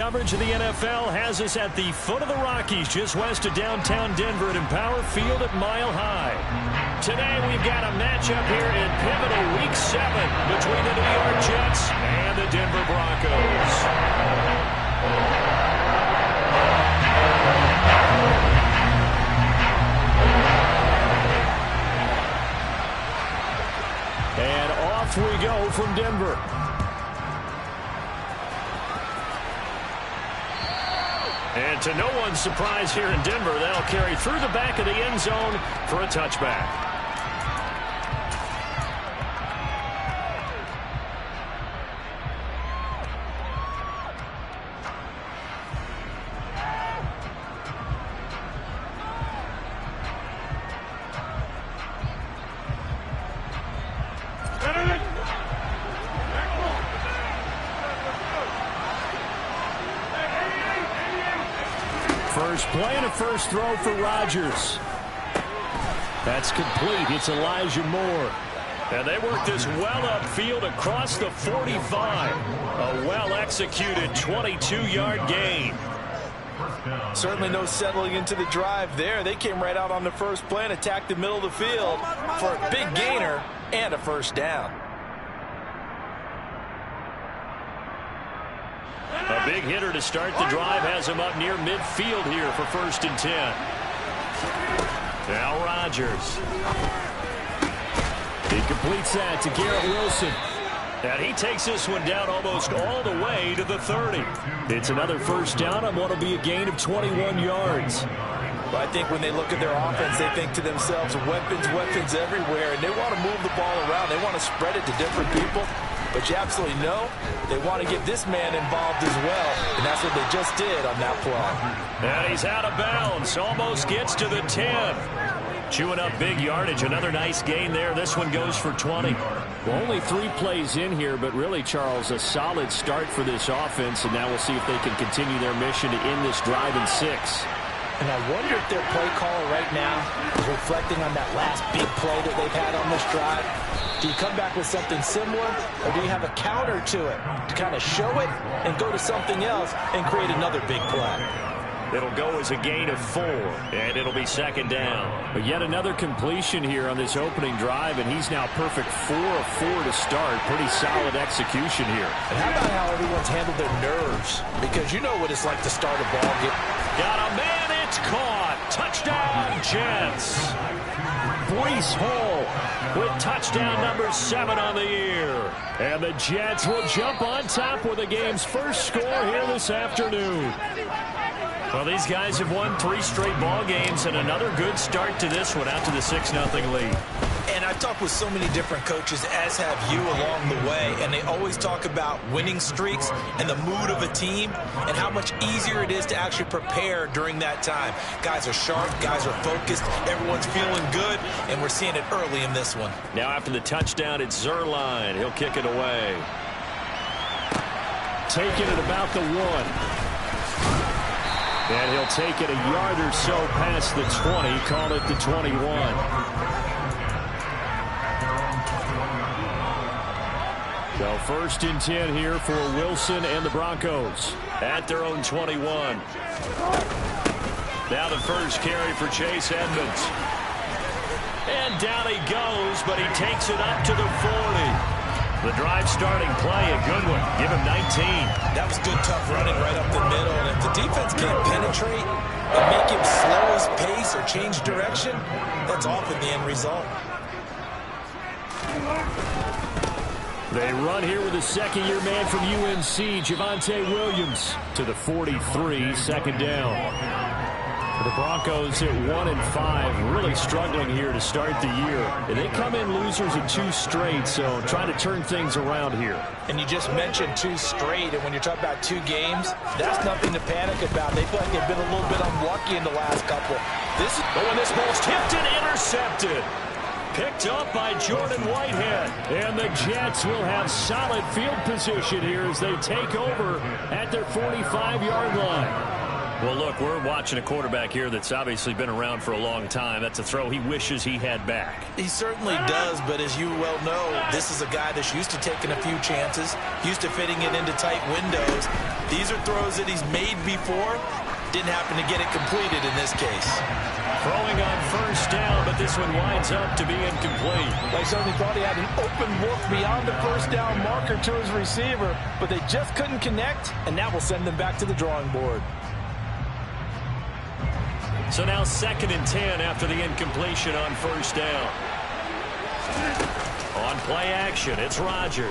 Coverage of the NFL has us at the foot of the Rockies, just west of downtown Denver at Empower Field at Mile High. Today we've got a matchup here in pivotal Week 7 between the New York Jets and the Denver Broncos. And off we go from Denver. And to no one's surprise here in Denver, they'll carry through the back of the end zone for a touchback. First play and a first throw for Rodgers. That's complete. It's Elijah Moore. And they work this well upfield across the 45. A well-executed 22-yard gain. Certainly no settling into the drive there. They came right out on the first play and attacked the middle of the field for a big gainer and a first down. A big hitter to start the drive has him up near midfield here for 1st and 10. Now Rodgers. He completes that to Garrett Wilson. And he takes this one down almost all the way to the 30. It's another first down on what will be a gain of 21 yards. But I think when they look at their offense, they think to themselves, weapons, weapons everywhere. And they want to move the ball around. They want to spread it to different people. But you absolutely know they want to get this man involved as well. And that's what they just did on that play. And he's out of bounds. Almost gets to the 10. Chewing up big yardage. Another nice gain there. This one goes for 20. Well, only 3 plays in here, but really, Charles, a solid start for this offense. And now we'll see if they can continue their mission to end this drive in 6. And I wonder if their play caller right now is reflecting on that last big play that they've had on this drive. Do you come back with something similar, or do you have a counter to it to kind of show it and go to something else and create another big play? It'll go as a gain of 4, and it'll be 2nd down. But yet another completion here on this opening drive, and he's now perfect 4 of 4 to start. Pretty solid execution here. And how about how everyone's handled their nerves? Because you know what it's like to start a ball game. Got a man, it's caught. Touchdown, Jets. Breece Hall with touchdown number 7 on the year. And the Jets will jump on top with the game's first score here this afternoon. Well, these guys have won 3 straight ball games, and another good start to this one out to the 6-0 lead. And I've talked with so many different coaches, as have you, along the way, and they always talk about winning streaks and the mood of a team and how much easier it is to actually prepare during that time. Guys are sharp, guys are focused, everyone's feeling good, and we're seeing it early in this one. Now after the touchdown, it's Zuerlein. He'll kick it away. Taking it about the 1. And he'll take it a yard or so past the 20, call it the 21. So 1st and 10 here for Wilson and the Broncos at their own 21. Now the first carry for Chase Edmonds. And down he goes, but he takes it up to the 40. The drive starting play, a good one. Give him 19. That was good, tough running right up the middle. And if the defense can't penetrate and make him slow his pace or change direction, that's often the end result. They run here with a second-year man from UNC, Javonte Williams, to the 43, 2nd down. The Broncos at 1-5, really struggling here to start the year. And they come in losers of 2 straight, so trying to turn things around here. And you just mentioned 2 straight, and when you're talking about 2 games, that's nothing to panic about. They feel like they've been a little bit unlucky in the last couple. When this ball's tipped and intercepted. Picked up by Jordan Whitehead. And the Jets will have solid field position here as they take over at their 45-yard line. Well, look, we're watching a quarterback here that's obviously been around for a long time. That's a throw he wishes he had back. He certainly does, but as you well know, this is a guy that's used to taking a few chances, used to fitting it into tight windows. These are throws that he's made before. Didn't happen to get it completed in this case. Throwing on first down, but this one winds up to be incomplete. They certainly thought he had an open look beyond the first down marker to his receiver, but they just couldn't connect, and that will send them back to the drawing board. So now 2nd and 10 after the incompletion on first down. On play action, it's Rodgers.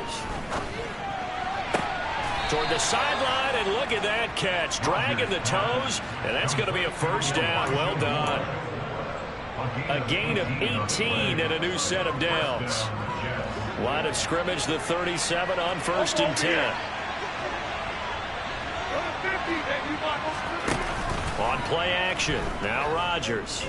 Toward the sideline, and look at that catch. Dragging the toes, and that's going to be a first down. Well done. A gain of 18 and a new set of downs. Line of scrimmage, the 37 on 1st and 10. On play action, now Rodgers.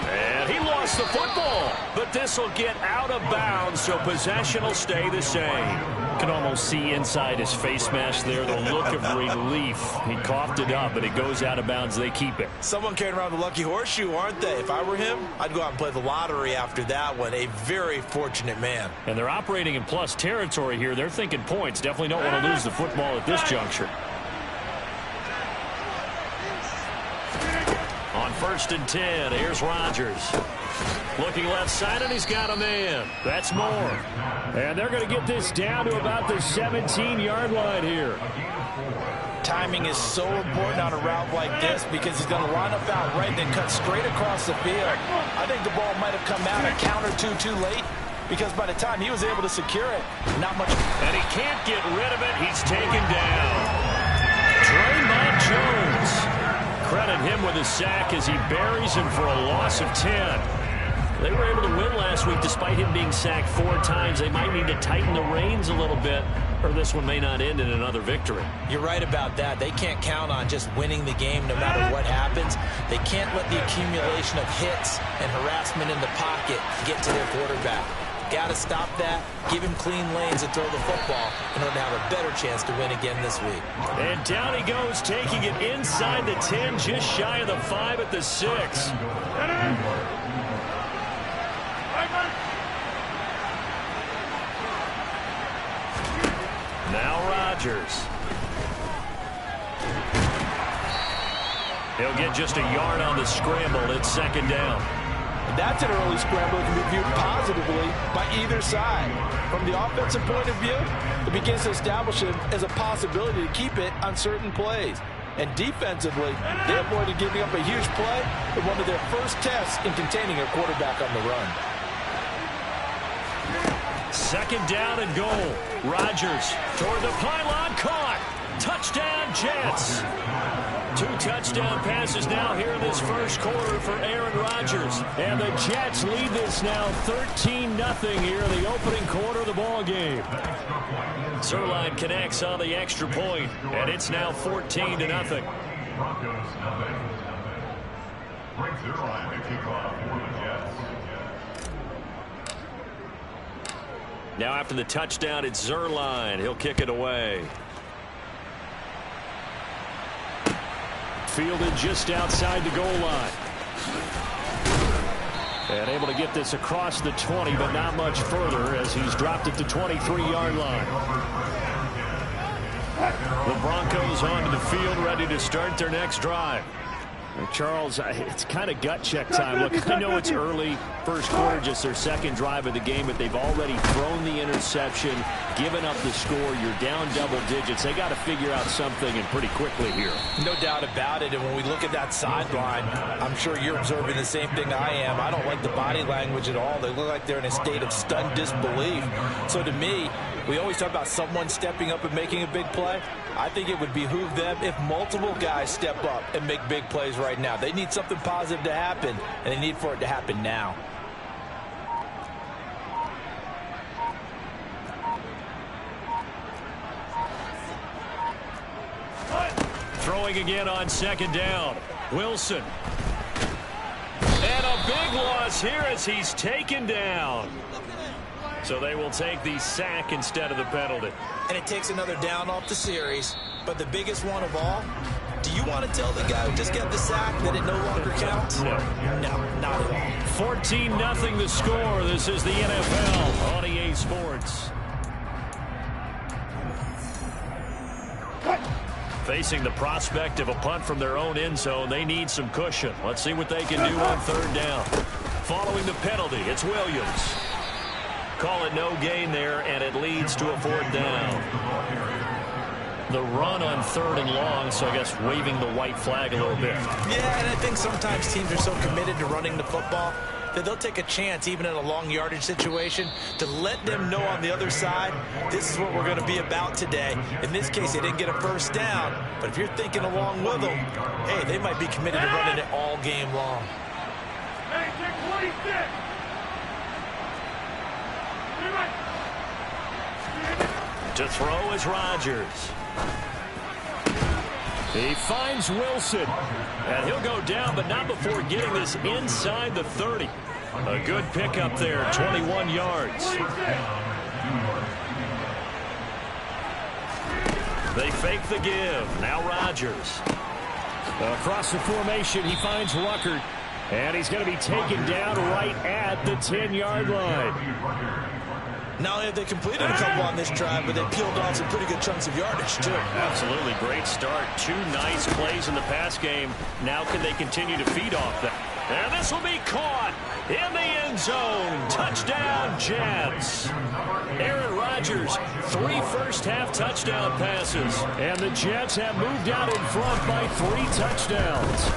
And he lost the football, but this will get out of bounds, so possession will stay the same. Can almost see inside his face mask there, the look of relief. He coughed it up, but it goes out of bounds. They keep it. Someone carrying around the lucky horseshoe, aren't they? If I were him, I'd go out and play the lottery after that one. A very fortunate man. And they're operating in plus territory here. They're thinking points. Definitely don't want to lose the football at this juncture. On 1st and 10, here's Rodgers. Looking left side, and he's got a man. That's Moore. And they're going to get this down to about the 17-yard line here. Timing is so important on a route like this because he's going to line up out right and then cut straight across the field. I think the ball might have come out a count or two too late because by the time he was able to secure it, not much. And he can't get rid of it. He's taken down. Draymond Jones. Credit him with a sack as he buries him for a loss of 10. They were able to win last week despite him being sacked 4 times. They might need to tighten the reins a little bit, or this one may not end in another victory. You're right about that. They can't count on just winning the game no matter what happens. They can't let the accumulation of hits and harassment in the pocket get to their quarterback. Got to stop that, give him clean lanes and throw the football in order to have a better chance to win again this week. And down he goes, taking it inside the 10, just shy of the 5 at the 6. Now Rodgers. He'll get just a yard on the scramble. It's 2nd down. That's an early scramble that can be viewed positively by either side. From the offensive point of view, it begins to establish it as a possibility to keep it on certain plays. And defensively, they avoided giving up a huge play in one of their first tests in containing a quarterback on the run. 2nd down and goal. Rodgers toward the pylon, caught. Touchdown, Jets. 2 touchdown passes now here in this first quarter for Aaron Rodgers. And the Jets lead this now 13-0 here in the opening quarter of the ball game. Zerline connects on the extra point, and it's now 14-0. Now after the touchdown, it's Zerline. He'll kick it away. Fielded just outside the goal line. And able to get this across the 20, but not much further as he's dropped it to 23-yard line. The Broncos onto the field, ready to start their next drive. Charles, it's kind of gut check time. Look, I know it's early, first quarter, just their 2nd drive of the game, but they've already thrown the interception, given up the score. You're down double digits. They got to figure out something, and pretty quickly here. No doubt about it. And when we look at that sideline, I'm sure you're observing the same thing I am. I don't like the body language at all. They look like they're in a state of stunned disbelief. So to me, we always talk about someone stepping up and making a big play. I think it would behoove them if multiple guys step up and make big plays right now. They need something positive to happen, and they need for it to happen now. Throwing again on 2nd down. Wilson. And a big loss here as he's taken down. So they will take the sack instead of the penalty. And it takes another down off the series. But the biggest one of all, do you want to tell the guy who just got the sack that it no longer counts? No. No, not at all. 14-0 the score. This is the NFL on EA Sports. Facing the prospect of a punt from their own end zone, they need some cushion. Let's see what they can do on third down. Following the penalty, it's Williams. Call it no gain there, and it leads to a fourth down. The run on third and long, so I guess waving the white flag a little bit. Yeah, and I think sometimes teams are so committed to running the football that they'll take a chance, even in a long yardage situation, to let them know on the other side, this is what we're going to be about today. In this case, they didn't get a first down, but if you're thinking along with them, hey, they might be committed to running it all game long. To throw is Rodgers. He finds Wilson. And he'll go down, but not before getting this inside the 30. A good pickup there, 21 yards. They fake the give. Now Rodgers. Across the formation, he finds Ruckert. And he's going to be taken down right at the 10-yard line. Not only have they completed a couple on this drive, but they peeled off some pretty good chunks of yardage, too. Absolutely. Great start. 2 nice plays in the pass game. Now can they continue to feed off that? And this will be caught in the end zone. Touchdown, Jets. Aaron Rodgers, 3 first-half touchdown passes. And the Jets have moved out in front by 3 touchdowns.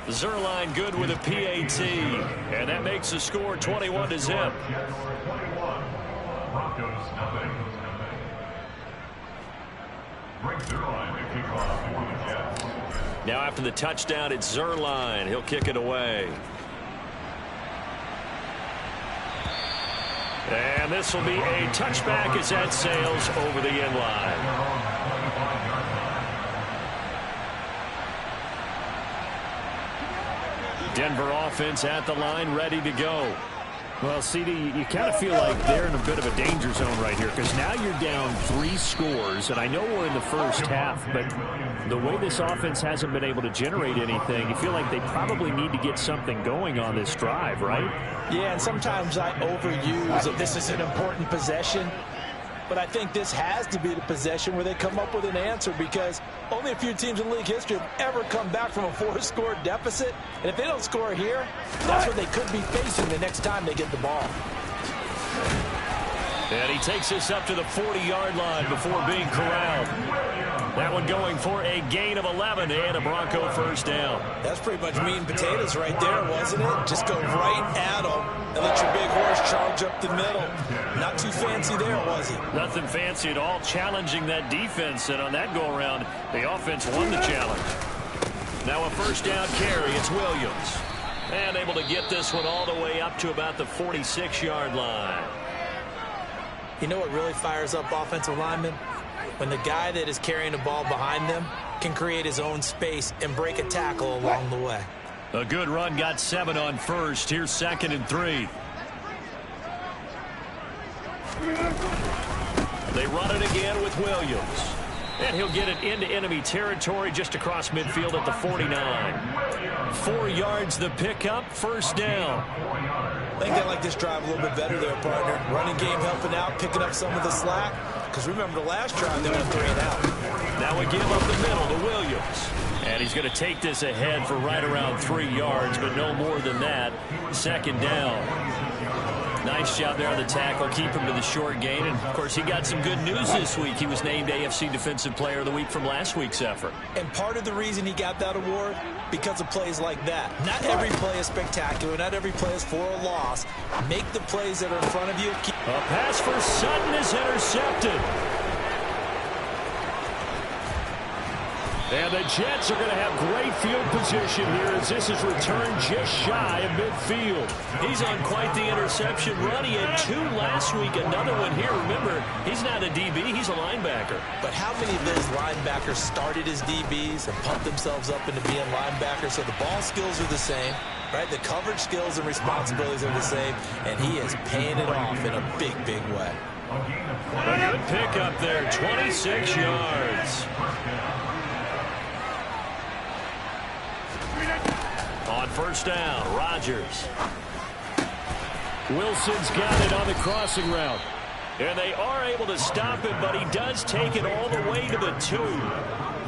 Zuerlein good with a PAT. And that makes the score 21-0. Now after the touchdown, it's Zuerlein. He'll kick it away. And this will be a touchback as that sails over the end line. Denver offense at the line, ready to go. Well, CD, you kind of feel like they're in a bit of a danger zone right here because now you're down 3 scores, and I know we're in the first half, but the way this offense hasn't been able to generate anything, you feel like they probably need to get something going on this drive, right? Yeah, and sometimes I overuse that this is an important possession. But I think this has to be the possession where they come up with an answer because only a few teams in league history have ever come back from a 4-score deficit. And if they don't score here, that's what they could be facing the next time they get the ball. And he takes this up to the 40-yard line before being corralled. That one going for a gain of 11 and a Bronco first down. That's pretty much meat and potatoes right there, wasn't it? Just go right at them and let your big horse charge up the middle. Not too fancy there, was he? Nothing fancy at all, challenging that defense. And on that go-around, the offense won the challenge. Now a first down carry. It's Williams. And able to get this one all the way up to about the 46-yard line. You know what really fires up offensive linemen? When the guy that is carrying the ball behind them can create his own space and break a tackle along the way. A good run, got 7 on first. Here's 2nd and 3. They run it again with Williams. And he'll get it into enemy territory just across midfield at the 49. 4 yards the pickup, first down. I think they like this drive a little bit better there, partner. Running game helping out, picking up some of the slack. Because remember the last drive, they went 3 and out. Now we give up the middle to Williams. And he's going to take this ahead for right around 3 yards, but no more than that. 2nd down. Nice job there on the tackle. Keep him to the short gain. And, of course, he got some good news this week. He was named AFC Defensive Player of the Week from last week's effort. And part of the reason he got that award, because of plays like that. Not every play is spectacular. Not every play is for a loss. Make the plays that are in front of you. A pass for Sutton is intercepted. And the Jets are going to have great field position here as this is returned just shy of midfield. He's on quite the interception run. He had 2 last week, another one here. Remember, he's not a DB, he's a linebacker. But how many of those linebackers started as DBs and pumped themselves up into being linebackers? So the ball skills are the same. right? The coverage skills and responsibilities are the same, and he is paying it off in a big, big way. A good pickup there, 26 yards. On first down, Rodgers. Wilson's got it on the crossing route. And they are able to stop him, but he does take it all the way to the 2.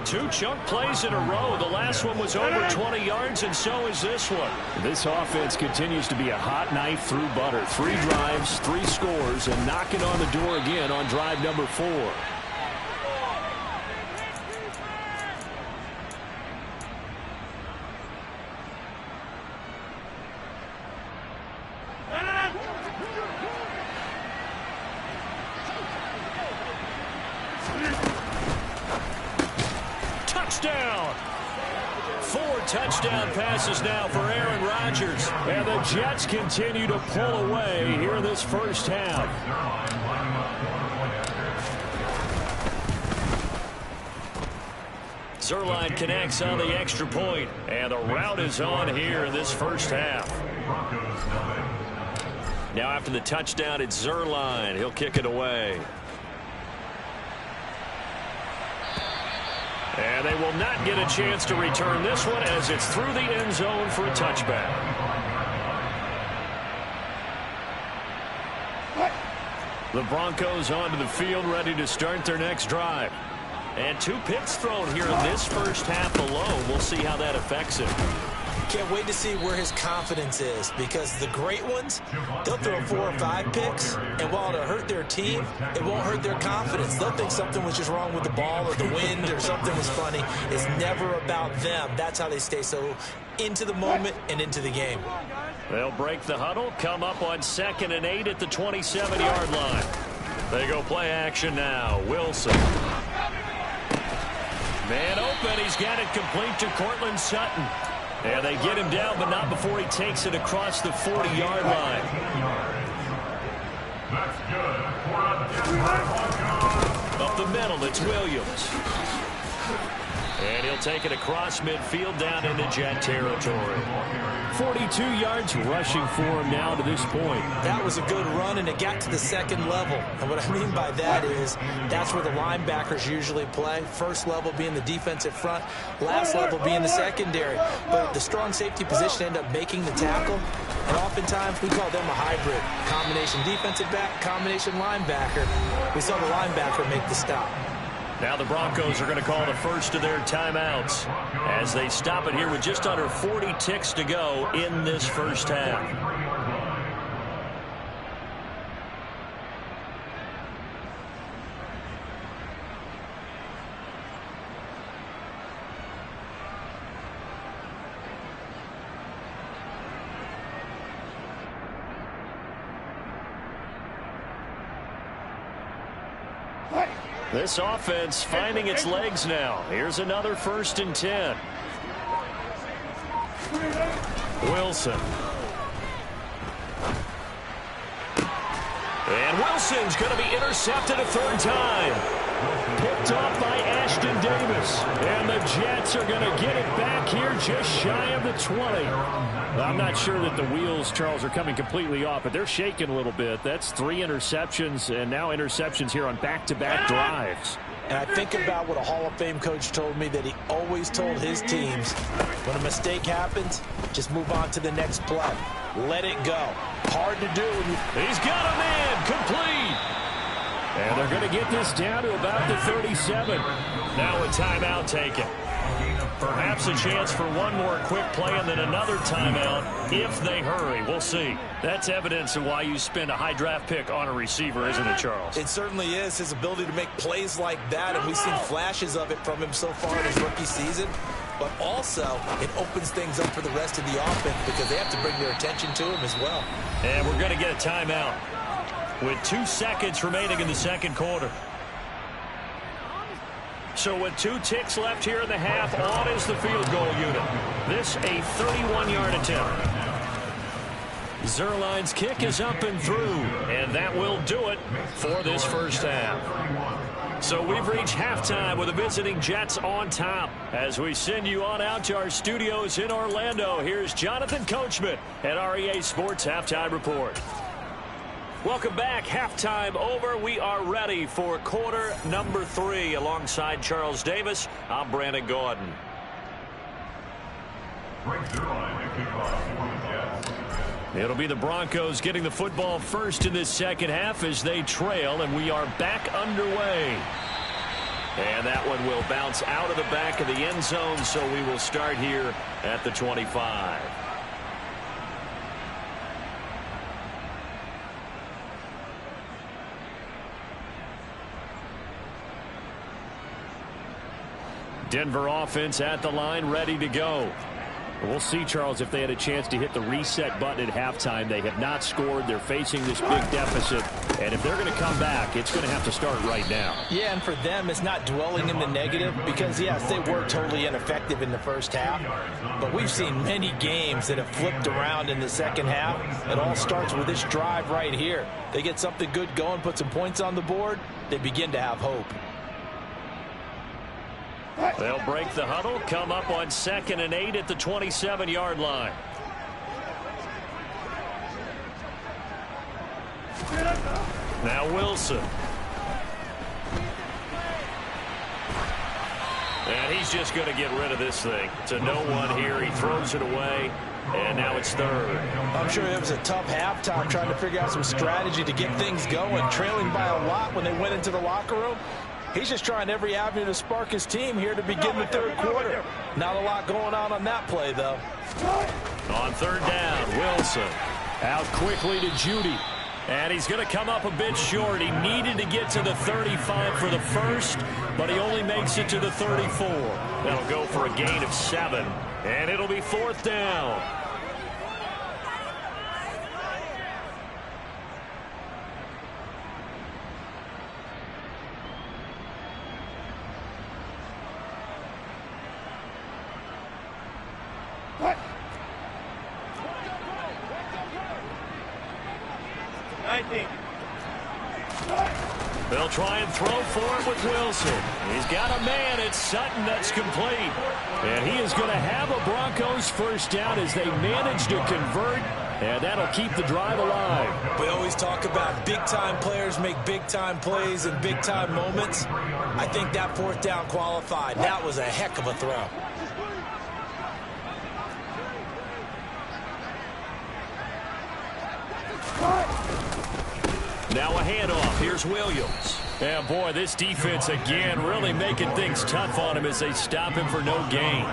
2 chunk plays in a row. The last one was over 20 yards, and so is this one. This offense continues to be a hot knife through butter. 3 drives, 3 scores, and knocking on the door again on drive number 4. Touchdown! 4 touchdown passes now for Aaron Rodgers. And the Jets continue to pull away here in this first half. Zuerlein connects on the extra point, and the route is on here in this first half. Now after the touchdown, it's Zuerlein. He'll kick it away. And they will not get a chance to return this one as it's through the end zone for a touchback. The Broncos onto the field, ready to start their next drive. And 2 picks thrown here in this first half alone. We'll see how that affects him. Can't wait to see where his confidence is, because the great ones, they'll throw 4 or 5 picks, and while it'll hurt their team, it won't hurt their confidence. They'll think something was just wrong with the ball or the wind or something was funny. It's never about them. That's how they stay so into the moment and into the game. They'll break the huddle, come up on 2nd and 8 at the 27-yard line. They go play action now. Wilson. Man open. He's got it complete to Courtland Sutton. And they get him down, but not before he takes it across the 40-yard line. Up the middle, it's Williams. And he'll take it across midfield down into Jet territory. 42 yards rushing for him now to this point. That was a good run, and it got to the 2nd level. And what I mean by that is that's where the linebackers usually play. First level being the defensive front, last level being the secondary. But the strong safety position ended up making the tackle. And oftentimes we call them a hybrid. Combination defensive back, combination linebacker. We saw the linebacker make the stop. Now the Broncos are going to call the first of their timeouts as they stop it here with just under 40 ticks to go in this first half. This offense finding its legs now. Here's another 1st and 10. Wilson. And Wilson's going to be intercepted a 3rd time. Picked off by Ashton Davis. And the Jets are going to get it back here just shy of the 20. I'm not sure that the wheels, Charles, are coming completely off, but they're shaking a little bit. That's 3 interceptions, and now interceptions here on back-to-back drives. And I think about what a Hall of Fame coach told me, that he always told his teams, when a mistake happens, just move on to the next play. Let it go. Hard to do. He's got a man complete. And they're going to get this down to about the 37. Now a timeout taken. Perhaps a chance for one more quick play and then another timeout if they hurry. We'll see. That's evidence of why you spend a high draft pick on a receiver, isn't it, Charles? It certainly is. His ability to make plays like that, and we've seen flashes of it from him so far in his rookie season. But also, it opens things up for the rest of the offense because they have to bring their attention to him as well. And we're going to get a timeout with 2 seconds remaining in the 2nd quarter. So with 2 ticks left here in the half, on is the field goal unit. This a 31-yard attempt. Zuerlein's kick is up and through, and that will do it for this first half. So we've reached halftime with the visiting Jets on top. As we send you on out to our studios in Orlando, here's Jonathan Coachman at REA Sports Halftime Report. Welcome back. Halftime over. We are ready for quarter number 3. Alongside Charles Davis, I'm Brandon Gaudin. It'll be the Broncos getting the football first in this second half as they trail, and we are back underway. And that one will bounce out of the back of the end zone, so we will start here at the 25. Denver offense at the line, ready to go. We'll see, Charles, if they had a chance to hit the reset button at halftime. They have not scored. They're facing this big deficit. And if they're going to come back, it's going to have to start right now. Yeah, and for them, it's not dwelling in the negative because, yes, they were totally ineffective in the first half. But we've seen many games that have flipped around in the second half. It all starts with this drive right here. They get something good going, put some points on the board, they begin to have hope. They'll break the huddle, come up on 2nd and 8 at the 27-yard line. Now Wilson. And he's just going to get rid of this thing. To no one here. He throws it away. And now it's 3rd. I'm sure it was a tough halftime trying to figure out some strategy to get things going. Trailing by a lot when they went into the locker room. He's just trying every avenue to spark his team here to begin the third quarter. Not a lot going on that play, though. On 3rd down, Wilson. Out quickly to Judy. And he's going to come up a bit short. He needed to get to the 35 for the first, but he only makes it to the 34. That'll go for a gain of 7. And it'll be 4th down. They'll try and throw for it with Wilson. He's got a man. It's Sutton that's complete. And he is going to have a Broncos first down as they manage to convert. And that'll keep the drive alive. We always talk about big-time players make big-time plays in big-time moments. I think that 4th down qualified. That was a heck of a throw. Now a handoff. Here's Williams. And boy, this defense again really making things tough on him as they stop him for no gain.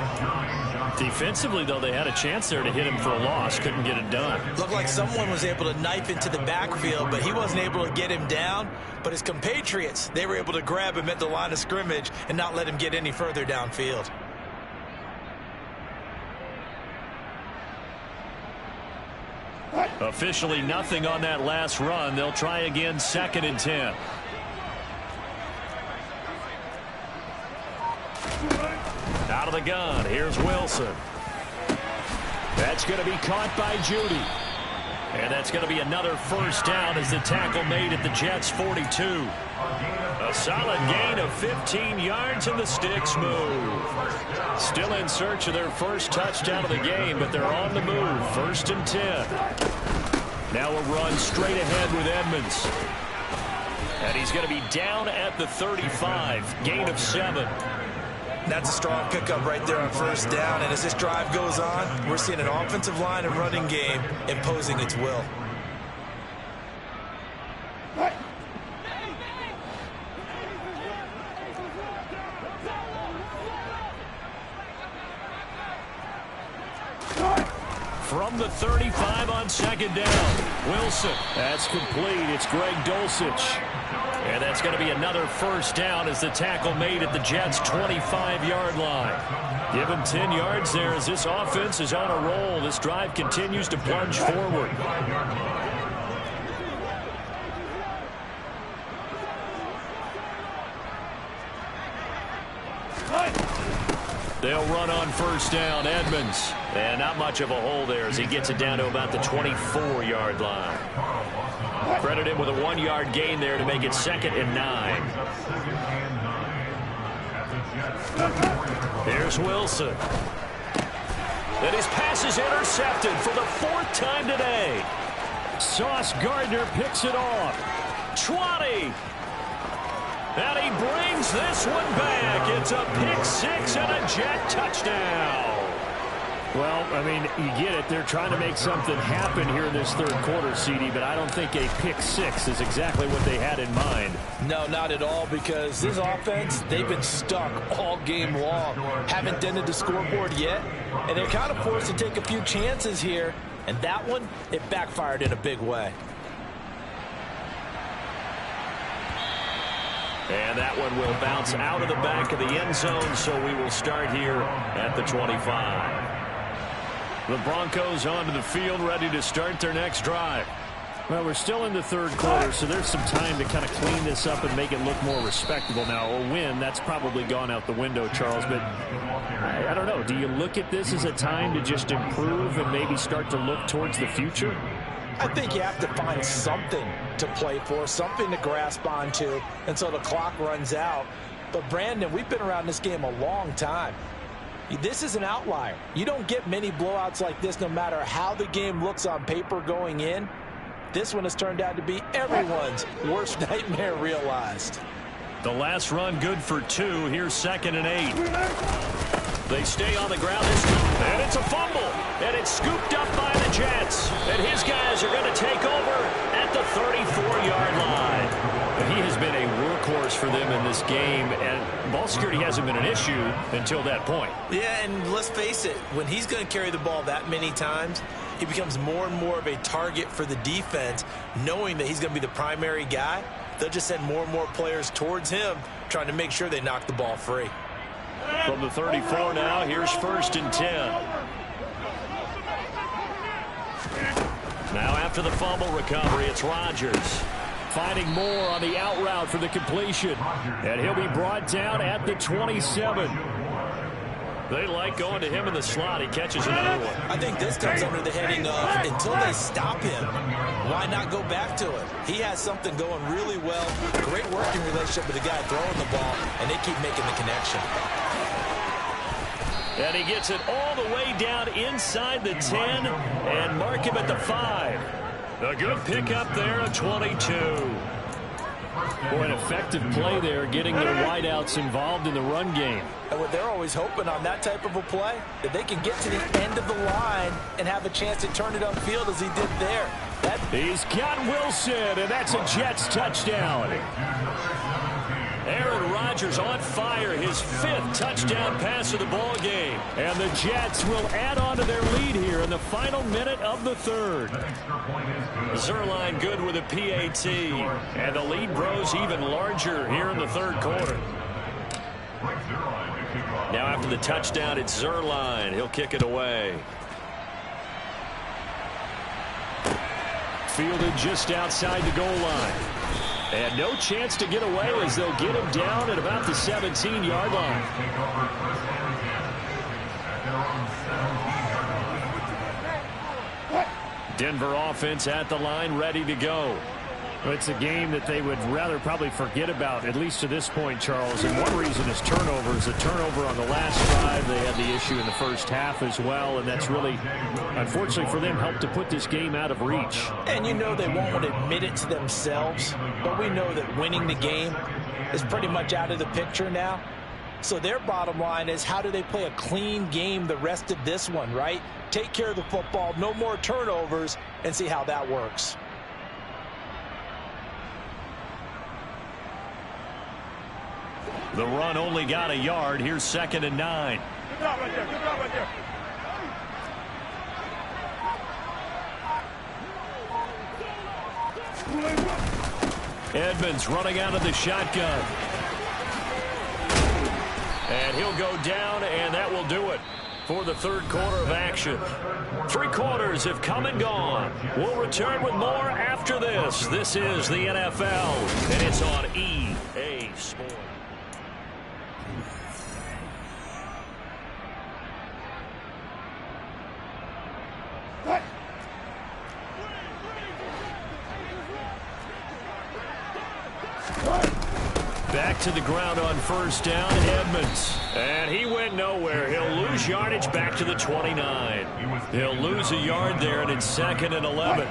Defensively, though, they had a chance there to hit him for a loss. Couldn't get it done. Looked like someone was able to knife into the backfield, but he wasn't able to get him down. But his compatriots, they were able to grab him at the line of scrimmage and not let him get any further downfield. Officially nothing on that last run. They'll try again 2nd and 10. Out of the gun. Here's Wilson. That's going to be caught by Judy. And that's going to be another first down as the tackle made at the Jets' 42. A solid gain of 15 yards and the sticks move. Still in search of their first touchdown of the game, but they're on the move. 1st and 10. Now a run straight ahead with Edmonds. And he's going to be down at the 35. Gain of 7. That's a strong pickup right there on 1st down. And as this drive goes on, we're seeing an offensive line and running game imposing its will. From the 35 on 2nd down. Wilson. That's complete. It's Greg Dulcich. And that's going to be another first down as the tackle made at the Jets' 25-yard line. Give him 10 yards there as this offense is on a roll. This drive continues to plunge forward. They'll run on 1st down. Edmonds. And not much of a hole there as he gets it down to about the 24-yard line. Credit him with a 1-yard gain there to make it 2nd and 9. Here's Wilson. And his pass is intercepted for the 4th time today. Sauce Gardner picks it off. 20. And he brings this one back. It's a pick 6 and a Jet touchdown. Well, I mean, you get it. They're trying to make something happen here in this 3rd quarter, CD, but I don't think a pick 6 is exactly what they had in mind. No, not at all, because this offense, they've been stuck all game long. Haven't dented the scoreboard yet, and they're kind of forced to take a few chances here, and that one, it backfired in a big way. And that one will bounce out of the back of the end zone, so we will start here at the 25. The Broncos onto the field, ready to start their next drive. Well, we're still in the 3rd quarter, so there's some time to kind of clean this up and make it look more respectable. Now, a win, that's probably gone out the window, Charles, but I don't know. Do you look at this as a time to just improve and maybe start to look towards the future? I think you have to find something to play for, something to grasp onto until the clock runs out. But, Brandon, we've been around this game a long time. This is an outlier. You don't get many blowouts like this no matter how the game looks on paper going in. This one has turned out to be everyone's worst nightmare realized. The last run good for 2. Here's 2nd and 8. They stay on the ground. And it's a fumble. And it's scooped up by the Jets. And his guys are going to take over at the 34-yard line. He has been a workhorse for them in this game, and ball security hasn't been an issue until that point. Yeah, and let's face it, when he's going to carry the ball that many times, he becomes more and more of a target for the defense, knowing that he's going to be the primary guy. They'll just send more and more players towards him, trying to make sure they knock the ball free. From the 34 now, here's 1st and 10. Now after the fumble recovery, it's Rodgers. Finding more on the out route for the completion. And he'll be brought down at the 27. They like going to him in the slot. He catches another one. I think this comes under the heading of, until they stop him, why not go back to it? He has something going really well. Great working relationship with the guy throwing the ball, and they keep making the connection. And he gets it all the way down inside the 10 and mark him at the 5. A good pickup there at 22. Boy, an effective play there, getting their wideouts involved in the run game. And what they're always hoping on that type of a play, that they can get to the end of the line and have a chance to turn it upfield as he did there. He's got Wilson, and that's a Jets touchdown. Aaron Rodgers on fire, his 5th touchdown pass of the ball game. And the Jets will add on to their lead here in the final minute of the 3rd. Zuerlein good with a PAT. And the lead grows even larger here in the 3rd quarter. Now after the touchdown, it's Zuerlein. He'll kick it away. Fielded just outside the goal line. And no chance to get away as they'll get him down at about the 17-yard line. Denver offense at the line, ready to go. It's a game that they would rather probably forget about, at least to this point, Charles. And one reason is turnovers. A turnover on the last drive. They had the issue in the first half as well, and that's really, unfortunately for them, helped to put this game out of reach. And you know they won't admit it to themselves, but we know that winning the game is pretty much out of the picture now. So their bottom line is, how do they play a clean game the rest of this one, right? Take care of the football, no more turnovers, and see how that works. The run only got a yard. Here's 2nd and 9. Good job right there. Good job right there. Edmonds running out of the shotgun. And he'll go down, and that will do it for the 3rd quarter of action. 3 quarters have come and gone. We'll return with more after this. This is the NFL, and it's on EA Sports. to the ground on first down, Edmonds. And he went nowhere. He'll lose yardage back to the 29. He'll lose a yard there, and it's 2nd and 11.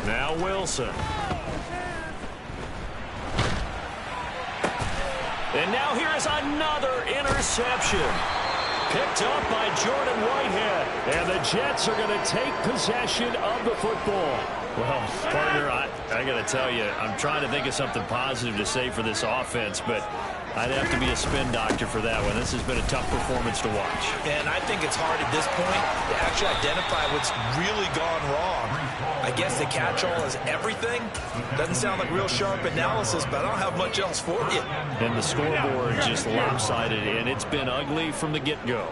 Now Wilson. And now here's another interception. Picked up by Jordan Whitehead. And the Jets are going to take possession of the football. Well, partner, I got to tell you, I'm trying to think of something positive to say for this offense, but I'd have to be a spin doctor for that one. This has been a tough performance to watch. And I think it's hard at this point to actually identify what's really gone wrong. I guess the catch-all is everything. Doesn't sound like real sharp analysis, but I don't have much else for you. And the scoreboard just lopsided, and it's been ugly from the get-go.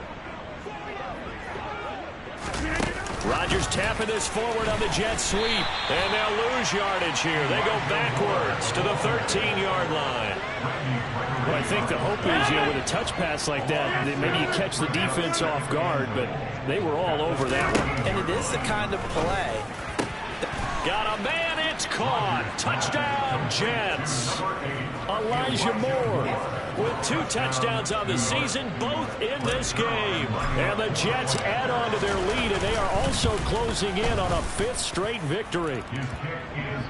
Rodgers tapping this forward on the jet sweep. And they'll lose yardage here. They go backwards to the 13-yard line. Well, I think the hope is, with a touch pass like that, that maybe you catch the defense off guard, but they were all over that one. And it is the kind of play. Got a man, it's caught. Touchdown, Jets. Elijah Moore with 2 touchdowns on the season, both in this game. And the Jets add on to their lead, and they are also closing in on a 5th straight victory.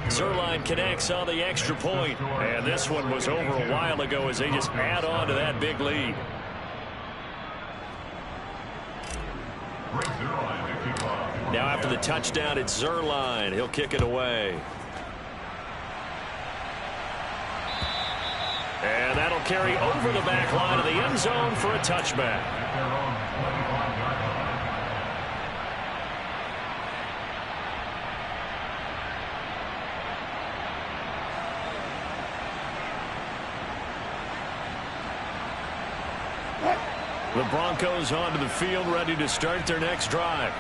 Zuerlein connects on the extra point, and this one was over a while ago as they just add on to that big lead. Now after the touchdown, it's Zuerlein. He'll kick it away. And that'll carry over the back line of the end zone for a touchback. The Broncos onto the field, ready to start their next drive.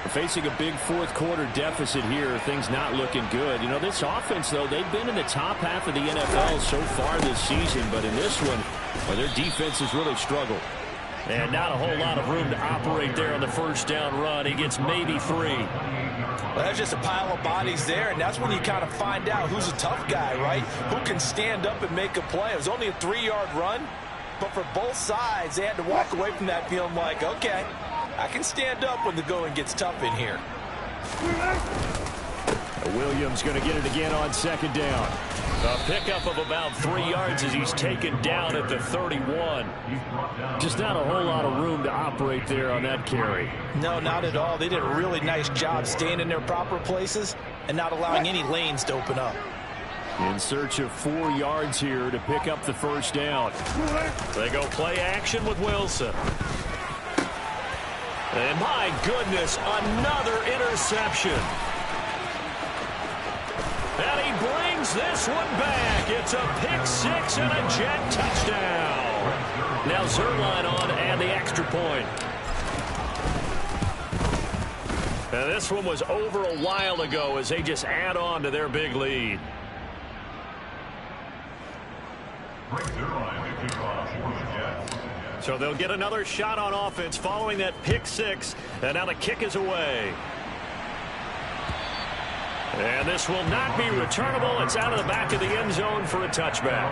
We're facing a big fourth-quarter deficit here. Things not looking good. This offense, though, they've been in the top half of the NFL so far this season. But in this one, their defense has really struggled. And not a whole lot of room to operate there on the first down run. He gets maybe 3. Well, that's just a pile of bodies there, and that's when you kind of find out who's a tough guy, right? Who can stand up and make a play. It was only a 3-yard run, but for both sides, they had to walk away from that feeling like, okay, I can stand up when the going gets tough in here. Williams going to get it again on 2nd down. A pickup of about 3 yards as he's taken down at the 31. Just not a whole lot of room to operate there on that carry. No, not at all. They did a really nice job staying in their proper places and not allowing any lanes to open up. In search of 4 yards here to pick up the first down. They go play action with Wilson. And my goodness, another interception. And he brings this one back. It's a pick-6 and a Jet touchdown. Now Zuerlein on and the extra point. And this one was over a while ago as they just add on to their big lead. So they'll get another shot on offense following that pick-6. And now the kick is away. And this will not be returnable. It's out of the back of the end zone for a touchback.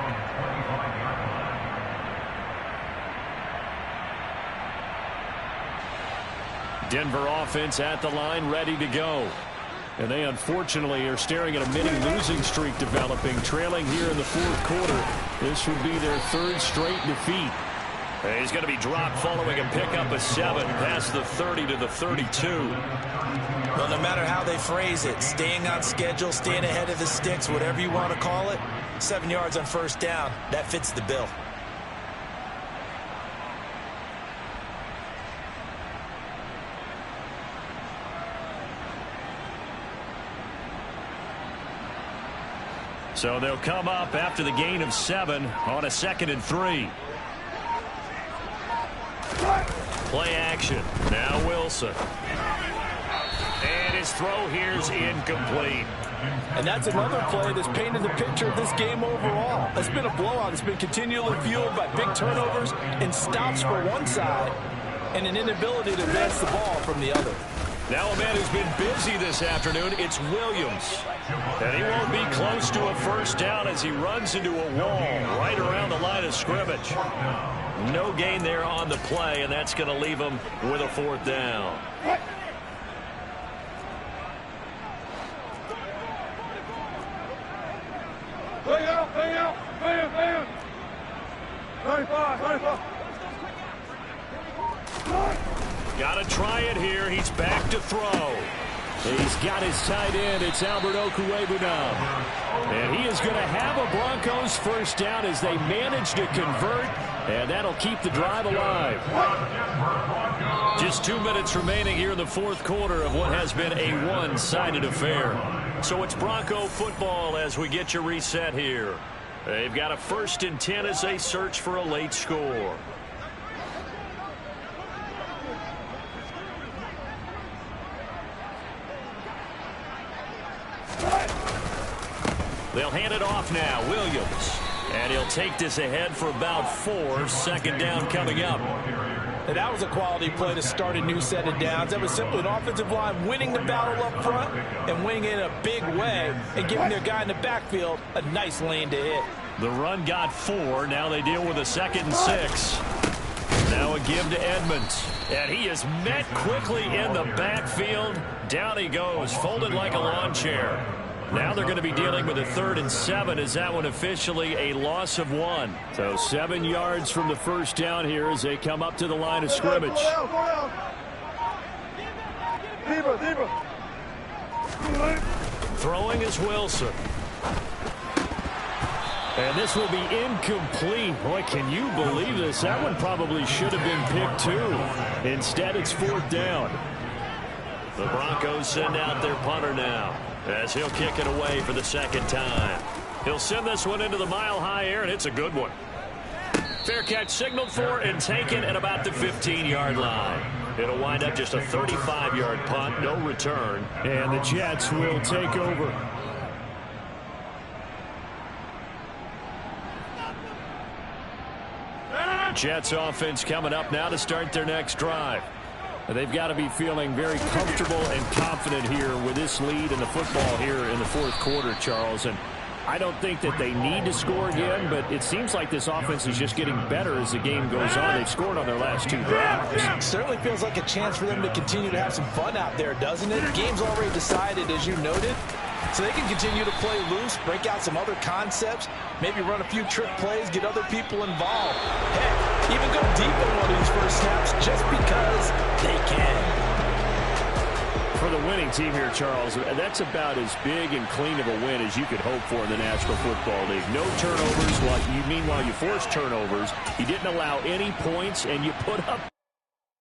Denver offense at the line, ready to go. And they unfortunately are staring at a mini losing streak developing, trailing here in the 4th quarter. This would be their 3rd straight defeat. And he's going to be dropped following a pickup of 7 past the 30 to the 32. Well, no matter how they phrase it, staying on schedule, staying ahead of the sticks, whatever you want to call it, 7 yards on first down, that fits the bill. So they'll come up after the gain of 7 on a 2nd and 3. Play action. Now Wilson. And his throw here's incomplete. And that's another play that's painted the picture of this game overall. It's been a blowout. It's been continually fueled by big turnovers and stops for one side and an inability to advance the ball from the other. Now a man who's been busy this afternoon, it's Williams. And he won't be close to a first down as he runs into a wall right around the line of scrimmage. No gain there on the play, and that's going to leave him with a fourth down. Bam. 35. Got to try it here. He's back to throw. He's got his tight end. It's Albert Okwuegbunam. And he is going to have a Broncos first down as they manage to convert, and that'll keep the drive alive. Just 2 minutes remaining here in the fourth quarter of what has been a one-sided affair. So it's Bronco football as we get you reset here. They've got a 1st and 10 as they search for a late score. They'll hand it off now. Williams. And he'll take this ahead for about 4. Second down coming up. And that was a quality play to start a new set of downs. That was simply an offensive line winning the battle up front and winning it in a big way and giving their guy in the backfield a nice lane to hit. The run got 4. Now they deal with a 2nd and 6. Now a give to Edmonds. And he is met quickly in the backfield. Down he goes, folded like a lawn chair. Now they're going to be dealing with a 3rd and 7. Is that one officially a loss of 1? So 7 yards from the first down here as they come up to the line of scrimmage. Deeper. Throwing is Wilson. And this will be incomplete. Boy, can you believe this? That one probably should have been picked too. Instead, it's 4th down. The Broncos send out their punter now, as he'll kick it away for the 2nd time. He'll send this one into the mile-high air, and it's a good one. Fair catch signaled for and taken at about the 15-yard line. It'll wind up just a 35-yard punt, no return. And the Jets will take over. Jets offense coming up now to start their next drive. They've got to be feeling very comfortable and confident here with this lead in the football here in the fourth quarter, Charles. And I don't think that they need to score again, but it seems like this offense is just getting better as the game goes on. They've scored on their last 2 drives. Certainly feels like a chance for them to continue to have some fun out there, doesn't it? The game's already decided, as you noted. So they can continue to play loose, break out some other concepts, maybe run a few trick plays, get other people involved. Heck, even go deep on one of these first snaps just because they can. For the winning team here, Charles, that's about as big and clean of a win as you could hope for in the National Football League. No turnovers. Meanwhile, you forced turnovers. You didn't allow any points, and you put up